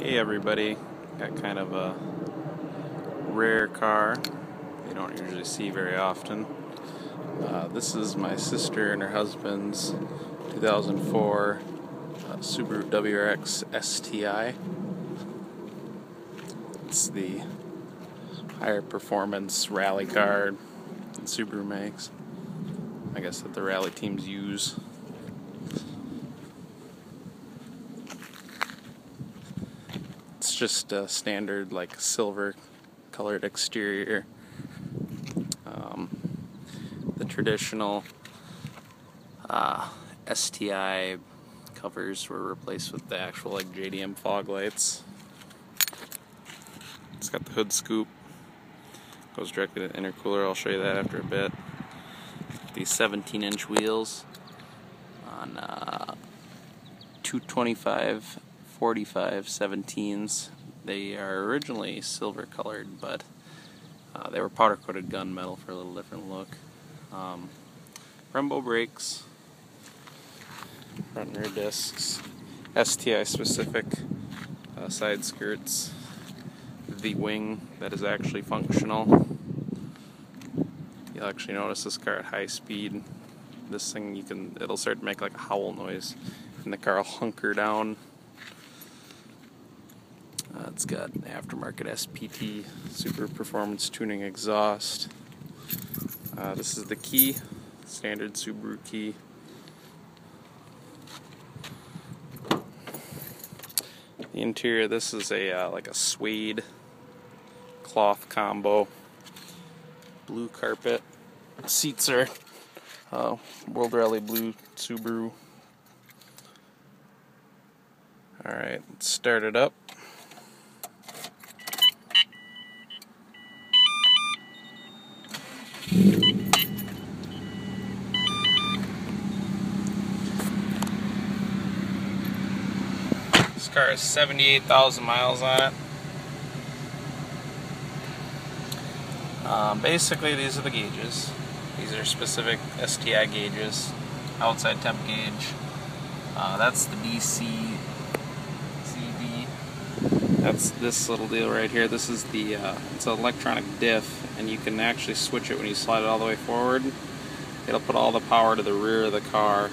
Hey everybody, got kind of a rare car you don't usually see very often. This is my sister and her husband's 2004 Subaru WRX STi. It's the higher performance rally car that Subaru makes. I guess that the rally teams use. It's just a standard like silver colored exterior. The traditional STi covers were replaced with the actual like JDM fog lights. It's got the hood scoop, goes directly to the intercooler. I'll show you that after a bit. These 17-inch wheels on 225 45 17s. They are originally silver colored, but they were powder coated gunmetal for a little different look. Brembo brakes, front and rear discs, STi specific side skirts, the wing that is actually functional. You'll actually notice this car at high speed. This thing it'll start to make like a howl noise, and the car will hunker down. It's got aftermarket SPT super performance tuning exhaust. This is the key, standard Subaru key. The interior, this is a like a suede cloth combo. Blue carpet. Seats are World Rally Blue Subaru. Alright, let's start it up. This car has 78,000 miles on it. Basically, these are the gauges. These are specific STi gauges. Outside temp gauge. That's the DC CD. That's this little deal right here. This is the it's an electronic diff, and you can actually switch it when you slide it all the way forward. It'll put all the power to the rear of the car,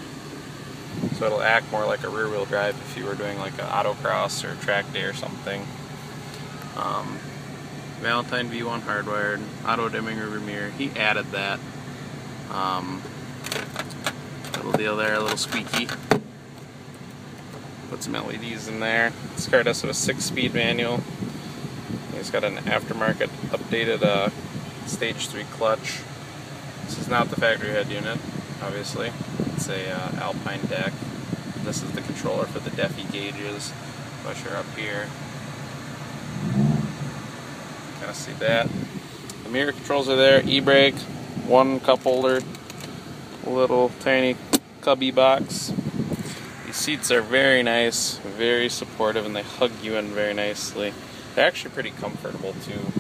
so it'll act more like a rear-wheel drive if you were doing like an autocross or a track day or something. Valentine V1 hardwired, auto dimming rear mirror. He added that. Little deal there, a little squeaky. Put some LEDs in there. This car does have a 6-speed manual. It's got an aftermarket updated stage 3 clutch. This is not the factory head unit, obviously. It's a Alpine deck. This is the controller for the Diffy gauges. Pusher up here. Kind of see that. The mirror controls are there. E-brake, one cup holder, little tiny cubby box. These seats are very nice, very supportive, and they hug you in very nicely. They're actually pretty comfortable too.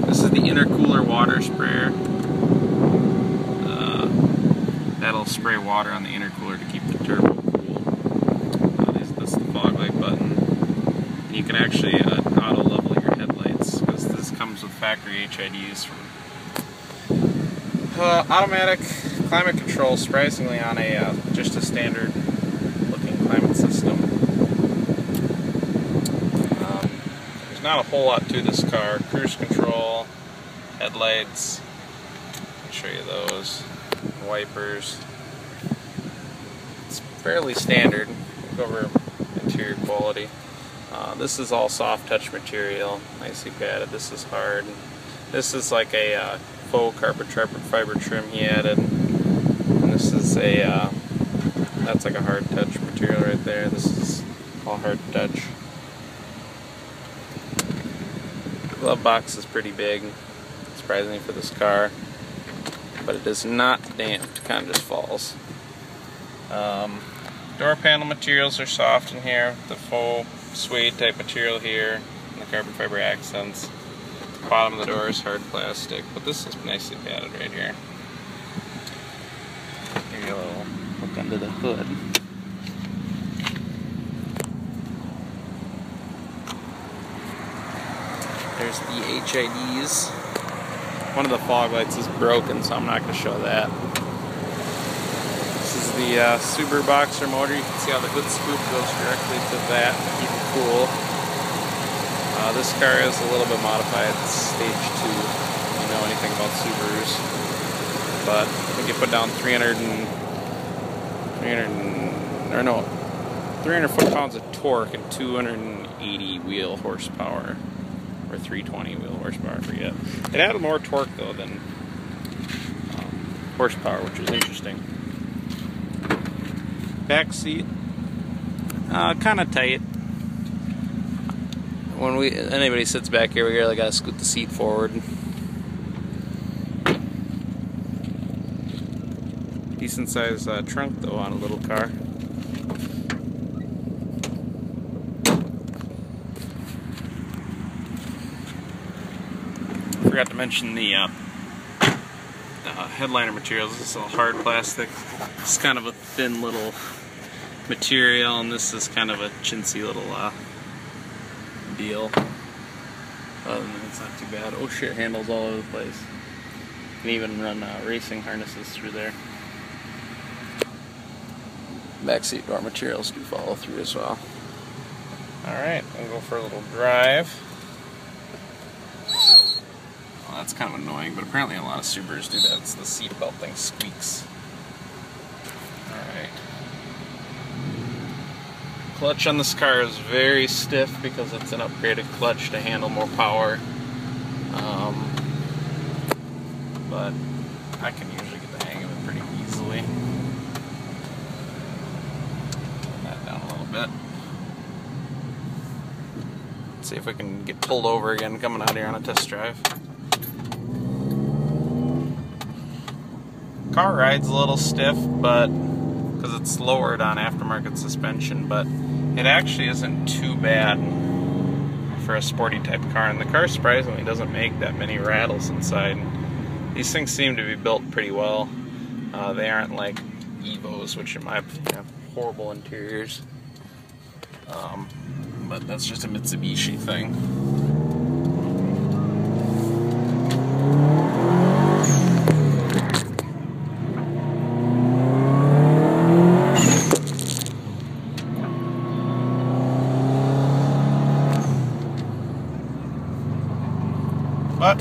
This is the intercooler water sprayer. That'll spray water on the intercooler to keep the turbo cool. This is the fog light button. And you can actually auto level your headlights, because this comes with factory HIDs. Automatic climate control, surprisingly, on a just a standard looking climate system. There's not a whole lot to this car. Cruise control, headlights, I'll show you those, wipers. It's fairly standard. We'll go over interior quality. This is all soft touch material, nicely padded. This is hard. This is like a faux carbon fiber trim he added. And this is a that's like a hard touch material right there. This is all hard touch. The glove box is pretty big, surprisingly for this car, but it is not damped. It kind of just falls. Door panel materials are soft in here. The faux suede type material here, and the carbon fiber accents. The bottom of the door is hard plastic, but this is nicely padded right here. Here you go. Look under the hood. There's the HIDs. One of the fog lights is broken, so I'm not going to show that. This is the Subaru Boxer motor. You can see how the hood scoop goes directly to that to keep it cool. This car is a little bit modified. It's stage 2, if you know anything about Subarus. But I think you put down 300 foot-pounds of torque and 280 wheel horsepower. Or 320 wheel horsepower, I forget. It had more torque though than horsepower, which was interesting. Back seat, kind of tight. When anybody sits back here, we really gotta scoot the seat forward. Decent sized trunk though on a little car. Forgot to mention the headliner materials. This is all hard plastic. It's kind of a thin little material, and this is kind of a chintzy little deal. Other than that, it's not too bad. Oh shit, handles all over the place. You can even run racing harnesses through there. Backseat door materials do follow through as well. Alright, we'll go for a little drive. Well, that's kind of annoying, but apparently a lot of Subarus do that. It's the seatbelt thing squeaks. Alright. Clutch on this car is very stiff because it's an upgraded clutch to handle more power. But I can usually get the hang of it pretty easily. Turn that down a little bit. Let's see if we can get pulled over again coming out here on a test drive. Car ride's a little stiff, but because it's lowered on aftermarket suspension, but it actually isn't too bad for a sporty type car, and the car surprisingly doesn't make that many rattles inside. These things seem to be built pretty well. They aren't like Evos, which in my opinion have horrible interiors, but that's just a Mitsubishi thing. But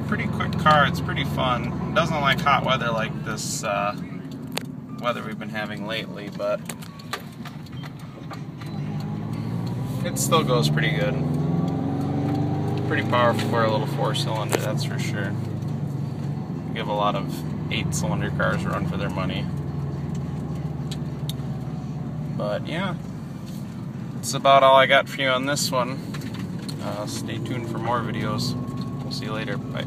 pretty quick car. It's pretty fun. It doesn't like hot weather like this weather we've been having lately, but it still goes pretty good. Pretty powerful for a little 4-cylinder, that's for sure. Give a lot of 8-cylinder cars a run for their money. But yeah, that's about all I got for you on this one. Stay tuned for more videos. See you later. Bye.